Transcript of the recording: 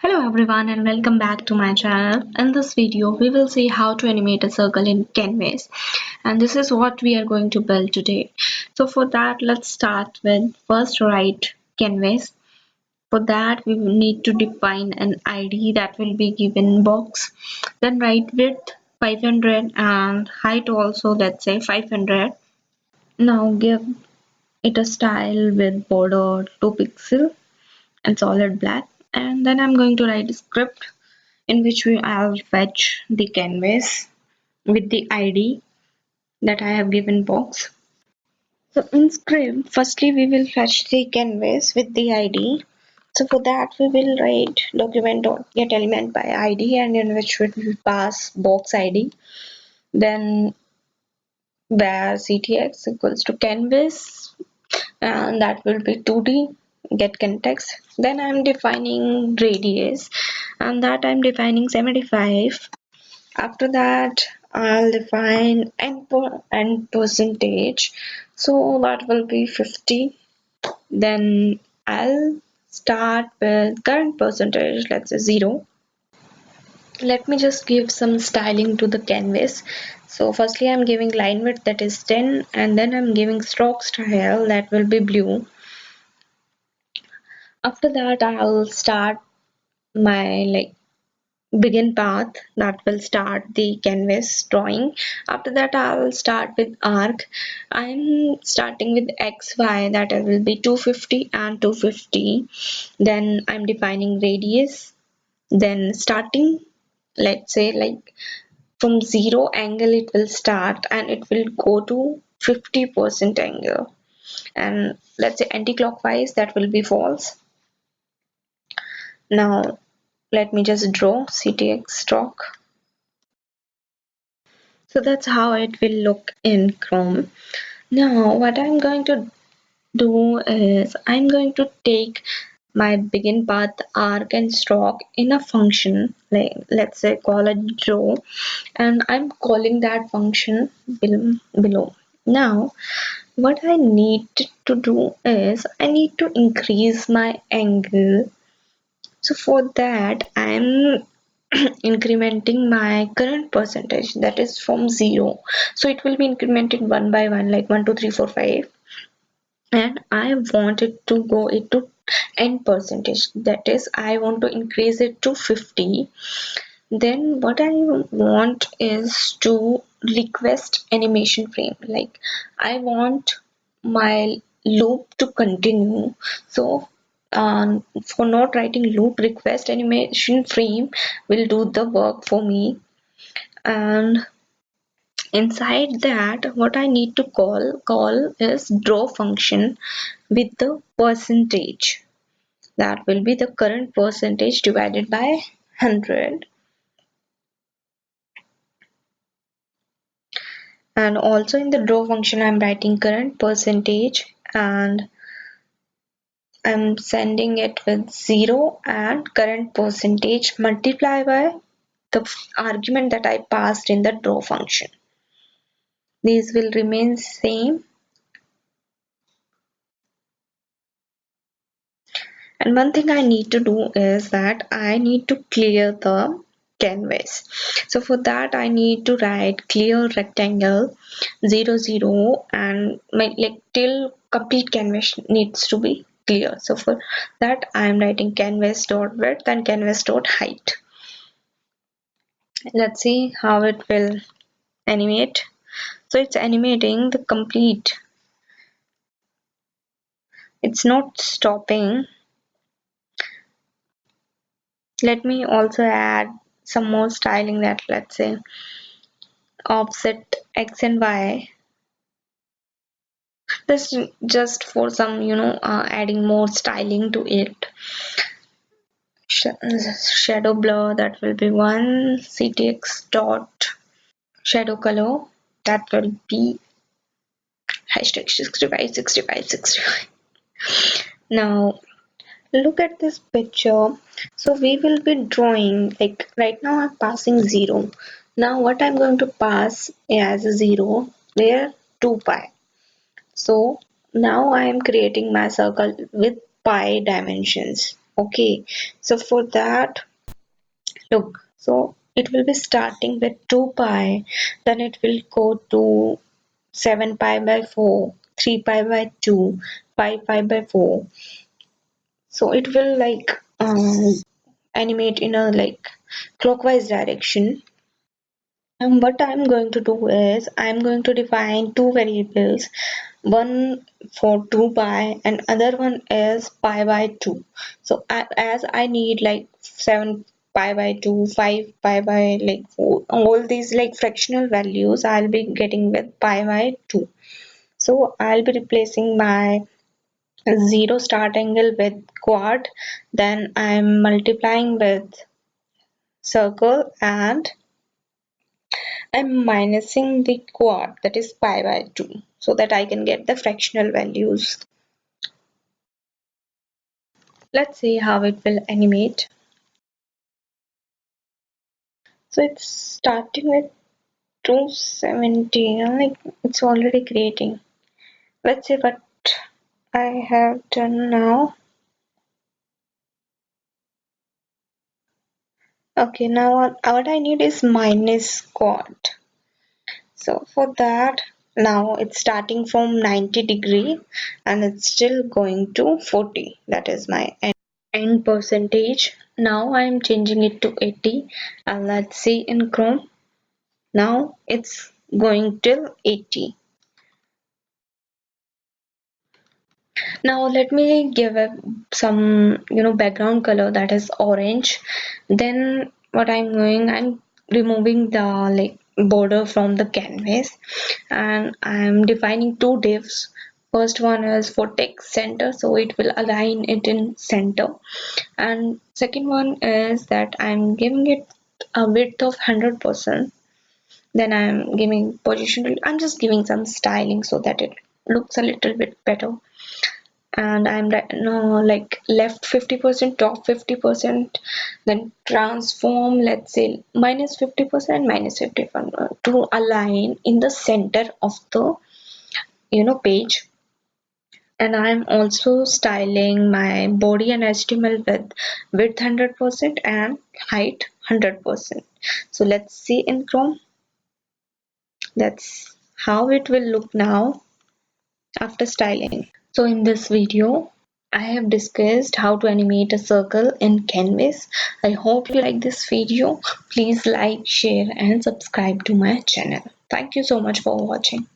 Hello everyone and welcome back to my channel. In this video we will see how to animate a circle in Canvas, and this is what we are going to build today. So for that, let's start with first write Canvas. For that we will need to define an ID that will be given box, then write width 500 and height also, let's say 500. Now give it a style with border 2 pixel and solid black, and then I'm going to write a script in which I'll fetch the canvas with the ID that I have given box. So in script, firstly we will fetch the canvas with the ID. So for that we will write document.getElement by ID, and in which we will pass box ID. Then where ctx equals to canvas, and that will be 2D get context. Then I'm defining radius, and that I'm defining 75. After that I'll define end percentage, so that will be 50. Then I'll start with current percentage, let's say 0. Let me just give some styling to the canvas. So firstly I'm giving line width, that is 10, and then I'm giving stroke style, that will be blue. After that I'll start my begin path, that will start the canvas drawing. After that I'll start with arc. I'm starting with xy, that will be 250 and 250. Then I'm defining radius, then starting, let's say like from 0 angle it will start and it will go to 50% angle, and let's say anti-clockwise, that will be false. Now let me just draw ctx stroke. So that's how it will look in Chrome. Now what I'm going to do is I'm going to take my begin path, arc and stroke in a function, like let's say call it draw, and I'm calling that function below. Now what I need to do is I need to increase my angle. So for that I'm incrementing my current percentage, that is from 0. So it will be incremented one by one, like 1 2 3 4 5, and I want it to go into end percentage, that is I want to increase it to 50. Then what I want is to request animation frame, like I want my loop to continue. So for not writing loop, request animation frame will do the work for me. And inside that what I need to call is draw function with the percentage, that will be the current percentage divided by 100. And also in the draw function I'm writing current percentage, and I'm sending it with 0 and current percentage multiply by the argument that I passed in the draw function. These will remain same. And one thing I need to do is that I need to clear the canvas. So for that I need to write clear rectangle 0 0, and my till complete canvas needs to be clear. So for that I am writing canvas dot width and canvas dot height. Let's see how it will animate. So it's animating the complete, it's not stopping. Let me also add some more styling, that let's say offset x and y. This just for some adding more styling to it. Shadow blur, that will be 1. ctx dot shadow color, that will be hashtag 65 65 65. Now look at this picture. So we will be drawing, like right now I'm passing 0. Now what I'm going to pass as a 0, where 2 pi. So now I am creating my circle with pi dimensions. Okay, so for that, look, so it will be starting with 2 pi, then it will go to 7 pi by 4, 3 pi by 2, 5 pi by 4. So it will like animate in a like clockwise direction. And what I'm going to do is I'm going to define two variables, one for 2 pi and other one is pi by 2. So as I need like 7 pi by 2, 5 pi by like 4, all these like fractional values I'll be getting with pi by 2. So I'll be replacing my 0 start angle with quad, then I'm multiplying with circle and I'm minusing the quad, that is pi by 2, so that I can get the fractional values. Let's see how it will animate. So it's starting with 270, like it's already creating. Let's see what I have done now. Okay, now what I need is minus quad. So for that, now it's starting from 90 degree and it's still going to 40. That is my end percentage. Now I'm changing it to 80 and let's see in Chrome. Now it's going till 80. Now let me give it some background color, that is orange. Then what I'm doing, I'm removing the like border from the canvas and I'm defining two divs. First one is for text center, so it will align it in center, and second one is that I'm giving it a width of 100%. Then I'm just giving some styling so that it looks a little bit better. And I'm no like left 50%, top 50%, then transform, let's say minus 50%, minus 50% to align in the center of the page. And I'm also styling my body and HTML with width 100% and height 100%. So let's see in Chrome. That's how it will look now after styling. So in this video, I have discussed how to animate a circle in Canvas. I hope you like this video. Please like, share and subscribe to my channel. Thank you so much for watching.